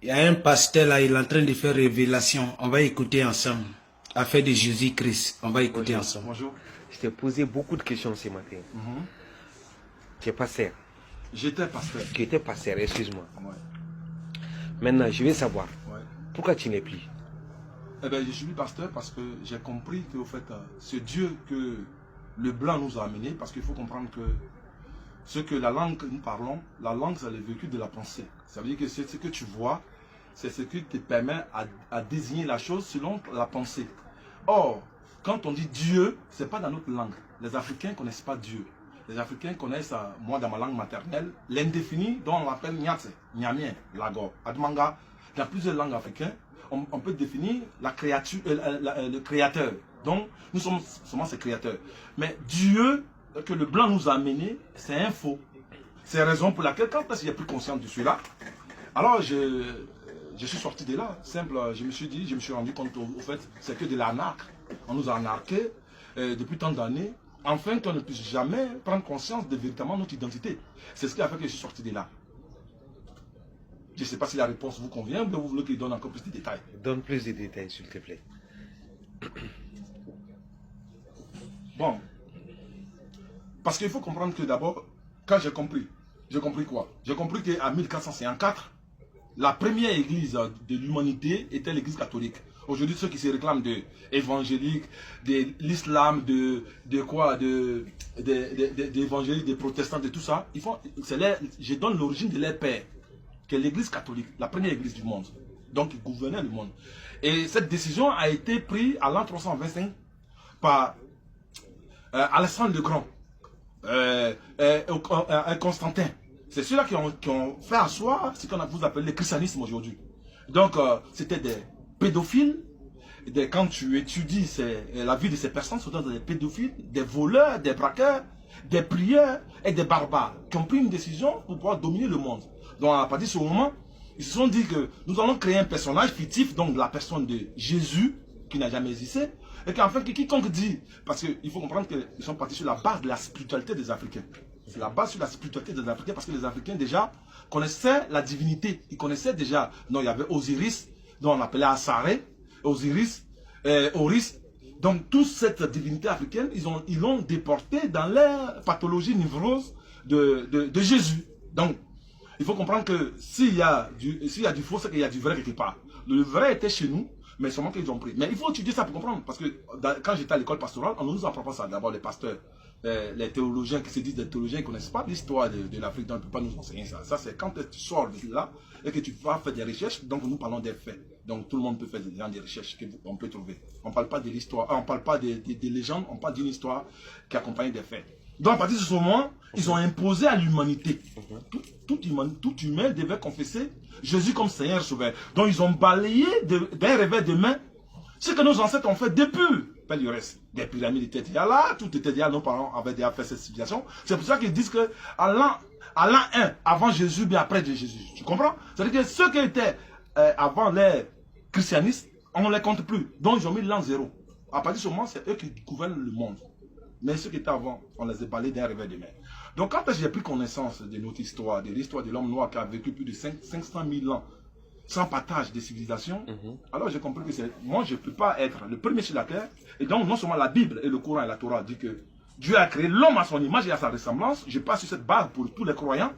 Il y a un pasteur là, il est en train de faire révélation. On va écouter ensemble. Affaire de Jésus-Christ. On va écouter ensemble. Bonjour. Je t'ai posé beaucoup de questions ce matin. Tu es pasteur. J'étais pasteur. Tu étais pasteur, excuse-moi. Ouais. Maintenant, je veux savoir, Ouais. pourquoi tu n'es plus? Eh bien, je suis pasteur parce que j'ai compris que, au fait, ce Dieu que le blanc nous a amené, parce qu'il faut comprendre que ce que la langue que nous parlons, la langue, c'est le vécu de la pensée. Ça veut dire que c'est ce que tu vois, c'est ce qui te permet à désigner la chose selon la pensée. Or, quand on dit Dieu, ce n'est pas dans notre langue. Les Africains ne connaissent pas Dieu. Les Africains connaissent, moi dans ma langue maternelle, l'indéfini dont on l'appelle Nyatse, Nyamien, Lago, Admanga. Dans plusieurs langues africaines, on peut définir la créature, le créateur. Donc, nous sommes seulement ces créateurs. Mais Dieu, que le blanc nous a amené, c'est un faux. C'est la raison pour laquelle, quand j'ai pris conscience de cela, alors je suis sorti de là. Simple, je me suis rendu compte, au fait, c'est que de l'arnaque. On nous a arnaqués depuis tant d'années, afin qu'on ne puisse jamais prendre conscience de véritablement notre identité. C'est ce qui a fait que je suis sorti de là. Je ne sais pas si la réponse vous convient, ou vous voulez que je donne encore plus de détails. Donne plus de détails, s'il te plaît. Bon. Parce qu'il faut comprendre que d'abord, quand j'ai compris quoi? J'ai compris qu'en 1454, la première église de l'humanité était l'église catholique. Aujourd'hui, ceux qui se réclament de évangélique, de l'islam, d'évangélique, des protestants, de tout ça, je donne l'origine de leur père, qui est l'église catholique, la première église du monde. Donc, ils gouvernaient le monde. Et cette décision a été prise à l'an 325 par Alexandre le Grand, Constantin. C'est ceux-là qui ont fait asseoir ce qu'on vous appelle le christianisme aujourd'hui. Donc, c'était des pédophiles. Quand tu étudies la vie de ces personnes, ce sont des pédophiles, des voleurs, des braqueurs, des prieurs et des barbares qui ont pris une décision pour pouvoir dominer le monde. Donc, à partir de ce moment, ils se sont dit que nous allons créer un personnage fictif, donc la personne de Jésus, qui n'a jamais existé, et qu'enfin, quiconque dit, parce qu'il faut comprendre qu'ils sont partis sur la base de la spiritualité des Africains. C'est la base sur la spiritualité des Africains, parce que les Africains déjà connaissaient la divinité. Ils connaissaient déjà, non, il y avait Osiris, dont on appelait Asaré, Osiris, Horus. Donc toute cette divinité africaine, ils l'ont déportée dans leur pathologie névrose de Jésus. Donc, il faut comprendre que s'il y a du faux, c'est qu'il y a du vrai quelque part. Le vrai était chez nous, mais seulement qu'ils ont pris. Mais il faut étudier ça pour comprendre, parce que quand j'étais à l'école pastorale, on nous apprend ça. D'abord les pasteurs, les théologiens qui se disent des théologiens, ils ne connaissent pas l'histoire de l'Afrique, donc ils ne peuvent pas nous enseigner ça. Ça, c'est quand tu sors de là et que tu vas faire des recherches, donc nous parlons des faits. Donc tout le monde peut faire des recherches qu'on peut trouver. On ne parle pas de l'histoire, on ne parle pas des légendes, on parle d'une histoire qui accompagne des faits. Donc à partir de ce moment, ils ont imposé à l'humanité. Tout humain devait confesser Jésus comme Seigneur Sauveur. Donc ils ont balayé d'un revers de main ce que nos ancêtres ont fait depuis. Du reste, des pyramides étaient déjà là, tout était déjà, nos parents avaient déjà fait cette civilisation. C'est pour ça qu'ils disent que à l'an 1, avant Jésus, bien après Jésus. Tu comprends? C'est-à-dire que ceux qui étaient avant les christianistes, on ne les compte plus. Donc ils ont mis l'an 0. À partir de ce moment, c'est eux qui gouvernent le monde. Mais ceux qui étaient avant, on les a balayés d'un revers de main. Donc quand j'ai pris connaissance de notre histoire, de l'histoire de l'homme noir qui a vécu plus de 500 000 ans sans partage de civilisation, alors j'ai compris que moi je ne peux pas être le premier sur la terre. Et donc non seulement la Bible et le Coran et la Torah disent que Dieu a créé l'homme à son image et à sa ressemblance. Je passe sur cette base pour tous les croyants.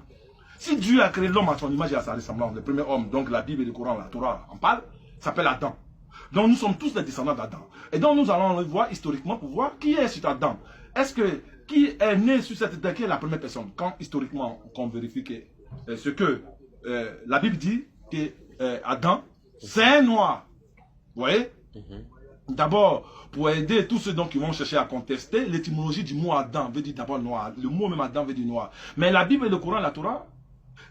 Si Dieu a créé l'homme à son image et à sa ressemblance, le premier homme, donc la Bible et le Coran, la Torah en parlent, s'appelle Adam. Donc nous sommes tous les descendants d'Adam. Et donc nous allons le voir historiquement pour voir qui est sur Adam. Qui est né sur cette terre, qui est la première personne? Quand historiquement on vérifie que ce que la Bible dit, que Adam, c'est un noir. Vous voyez? D'abord, pour aider tous ceux qui vont chercher à contester, l'étymologie du mot Adam veut dire d'abord noir. Le mot même Adam veut dire noir. Mais la Bible et le Coran, la Torah,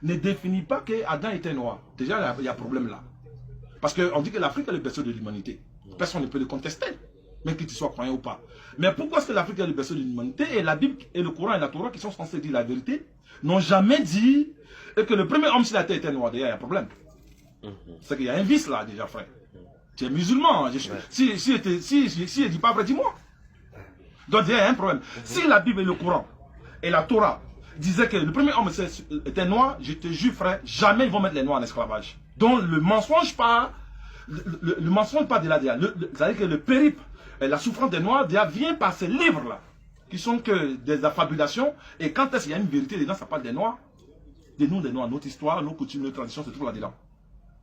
ne définit pas que Adam était noir. Déjà, il y a un problème là. Parce qu'on dit que l'Afrique est le berceau de l'humanité. Personne ne peut le contester, même que tu sois croyant ou pas. Mais pourquoi est-ce que l'Afrique est le berceau de l'humanité et la Bible et le Coran et la Torah, qui sont censés dire la vérité, n'ont jamais dit que le premier homme sur la terre était noir? Déjà, il y a un problème. C'est qu'il y a un vice là, déjà, frère. Tu es musulman. Si je ne dis pas vrai, dis-moi. Donc, il y a un problème. Si la Bible et le Coran et la Torah disaient que le premier homme était noir, je te jure, frère, jamais ils vont mettre les noirs en esclavage. Donc le mensonge part, le mensonge part de là. C'est-à-dire que le périple, la souffrance des Noirs vient par ces livres-là, qui sont que des affabulations. Et quand est-ce qu'il y a une vérité dedans, ça parle des Noirs, des Noirs, notre histoire, nos coutumes, nos traditions, se trouve là-dedans.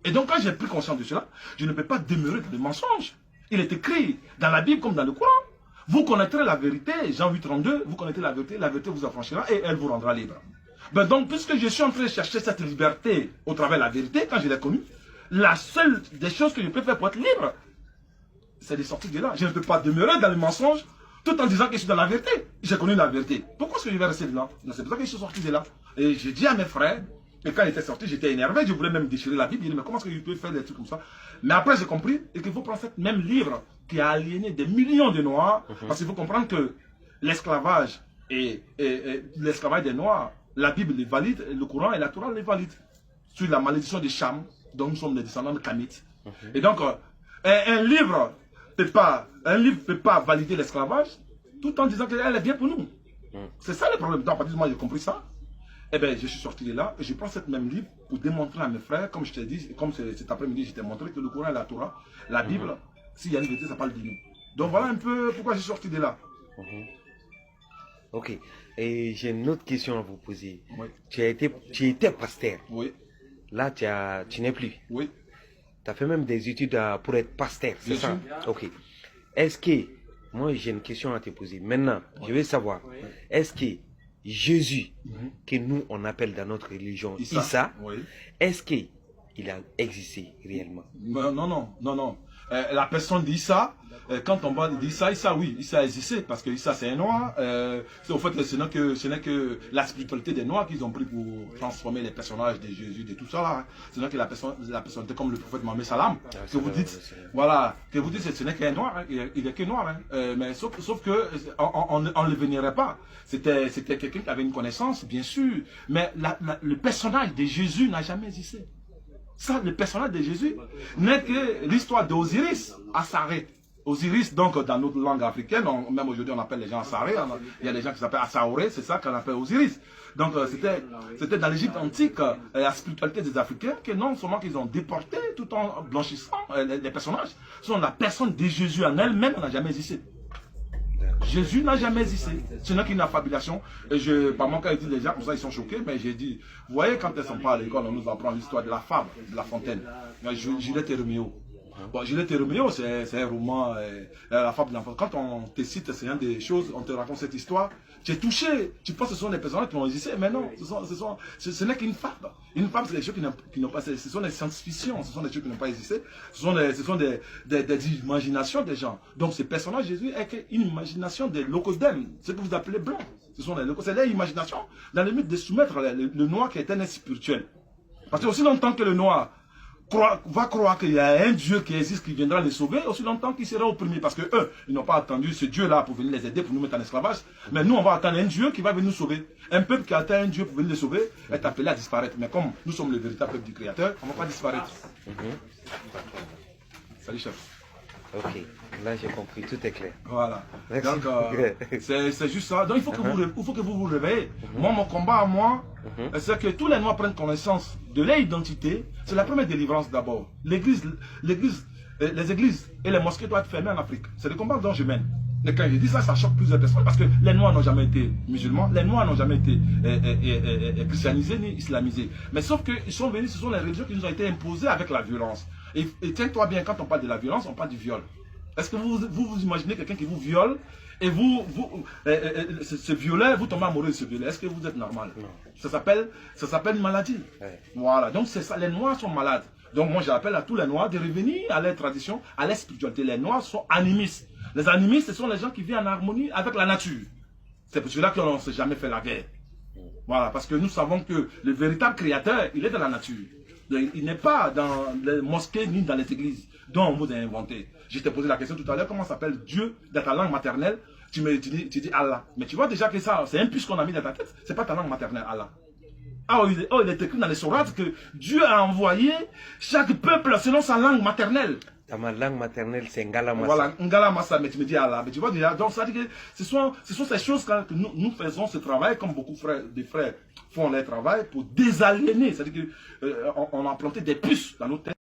Et donc quand j'ai pris conscience de cela, je ne peux pas demeurer dans le mensonge. Il est écrit dans la Bible comme dans le Coran. Vous connaîtrez la vérité, Jean 8,32, vous connaîtrez la vérité vous affranchira et elle vous rendra libre. Ben donc, puisque je suis en train de chercher cette liberté au travers de la vérité, quand je l'ai connue, la seule des choses que je peux faire pour être libre, c'est de sortir de là. Je ne peux pas demeurer dans le mensonge tout en disant que je suis dans la vérité. J'ai connu la vérité. Pourquoi est-ce que je vais rester là? C'est pour ça que je suis sorti de là. Et j'ai dit à mes frères, et quand il était sorti, j'étais énervé, je voulais même déchirer la Bible. Il dit, mais comment est-ce que je peux faire des trucs comme ça? Mais après, j'ai compris qu'il faut prendre cette même livre qui a aliéné des millions de Noirs, parce qu'il faut comprendre que l'esclavage et l'esclavage des Noirs, la Bible les valide, le Coran et la Torah les valident. Sur la malédiction de Cham, dont nous sommes les descendants de Kamites. Et donc, un livre ne peut pas valider l'esclavage, tout en disant qu'elle est bien pour nous. C'est ça le problème. Donc, à partir du moment où j'ai compris ça, eh bien, je suis sorti de là et je prends cette même livre pour démontrer à mes frères, comme je t'ai dit, comme cet après-midi, je t'ai montré que le Coran et la Torah, la Bible, s'il y a une vérité, ça parle de nous. Donc voilà un peu pourquoi je suis sorti de là. Ok. Et j'ai une autre question à vous poser. Oui. Tu étais pasteur. Oui. Là, tu n'es plus. Oui. Tu as fait même des études pour être pasteur, c'est ça? Ok. Est-ce que, moi j'ai une question à te poser. Maintenant, je veux savoir, est-ce que Jésus, que nous on appelle dans notre religion Issa, est-ce qu'il a existé réellement? Non. La personne d'Issa, quand on parle d'Issa, oui, Issa a existé, parce que Issa c'est un Noir. Au fait, ce n'est que la spiritualité des Noirs qu'ils ont pris pour transformer les personnages de Jésus, de tout ça là. Ce n'est que la personne comme le prophète Mohammed Salam, que vous dites, voilà, que vous dites, ce n'est qu'un Noir, hein, il est que Noir, hein. Mais sauf que on ne le vénérait pas. C'était quelqu'un qui avait une connaissance, bien sûr, mais le personnage de Jésus n'a jamais existé. Ça, le personnage de Jésus n'est que l'histoire d'Osiris à Saré. Osiris, donc dans notre langue africaine, même aujourd'hui on appelle les gens Asaré, il y a des gens qui s'appellent Asaoré, c'est ça qu'on appelle Osiris. Donc c'était dans l'Égypte antique, la spiritualité des Africains, que non seulement qu'ils ont déporté tout en blanchissant les personnages, sont la personne de Jésus en elle-même n'a jamais existé. Jésus n'a jamais existé. Ce n'est qu'une affabulation. Et par mon cas, je dis les gens, comme ça, ils sont choqués, mais j'ai dit, vous voyez, quand elles sont pas à l'école, on nous apprend l'histoire de la fable, de La Fontaine. Juliette et Roméo. Bon, Juliette et Roméo, c'est un roman, la fable de l'enfant. Quand on te cite, c'est une des choses, on te raconte cette histoire, tu es touché, tu penses que ce sont des personnages qui ont existé, mais non, ce n'est qu'une fable. Une fable, c'est des choses qui n'ont pas, ce sont des science-fiction, ce sont des choses qui n'ont pas existé, ce sont des imaginations des gens. Donc ce personnage Jésus est une imagination des locodèmes, ce que vous appelez blancs. C'est leur imagination, dans le but de soumettre le noir qui est un être spirituel. Parce que aussi longtemps que le noir va croire qu'il y a un Dieu qui existe, qui viendra les sauver, aussi longtemps qu'il sera opprimé. Parce que eux, ils n'ont pas attendu ce Dieu-là pour venir les aider, pour nous mettre en esclavage. Mais nous, on va attendre un Dieu qui va venir nous sauver. Un peuple qui attend un Dieu pour venir les sauver est appelé à disparaître. Mais comme nous sommes le véritable peuple du Créateur, on ne va pas disparaître. Salut, chef. Ok, là j'ai compris, tout est clair. Voilà. Donc, c'est juste ça. Donc, il faut que vous vous réveillez. Moi, mon combat à moi, c'est que tous les Noirs prennent connaissance de leur identité. C'est la première délivrance d'abord. Les églises et les mosquées doivent être fermées en Afrique. C'est le combat dont je mène. Et quand je dis ça, ça choque plusieurs personnes parce que les Noirs n'ont jamais été musulmans, les Noirs n'ont jamais été christianisés ni islamisés. Mais sauf qu'ils sont venus, ce sont les religions qui nous ont été imposées avec la violence. Et tiens-toi bien, quand on parle de la violence, on parle du viol. Est-ce que vous imaginez quelqu'un qui vous viole et ce violet, vous tombez amoureux de ce violet? Est-ce que vous êtes normal? Non. Ça s'appelle une maladie. Ouais. Voilà, donc c'est ça, les Noirs sont malades. Donc moi j'appelle à tous les Noirs de revenir à leur tradition, à leur spiritualité. Les Noirs sont animistes. Les animistes, ce sont les gens qui vivent en harmonie avec la nature. C'est pour cela qu'on ne s'est jamais fait la guerre. Voilà, parce que nous savons que le véritable créateur, il est dans la nature. Il n'est pas dans les mosquées ni dans les églises dont on vous a inventé. Je t'ai posé la question tout à l'heure, comment s'appelle Dieu dans ta langue maternelle? Tu dis Allah. Mais tu vois déjà que ça, c'est un puce qu'on a mis dans ta tête. C'est pas ta langue maternelle, Allah. Il est écrit dans les sourates que Dieu a envoyé chaque peuple selon sa langue maternelle. Ma langue maternelle, c'est Ngala Massa. Voilà, Ngala Massa, mais tu me dis Allah. Mais tu vois déjà, donc ça veut dire que ce sont ces choses que nous faisons ce travail, comme beaucoup de frères font leur travail, pour désaliéner. C'est-à-dire qu'on a planté des puces dans nos têtes.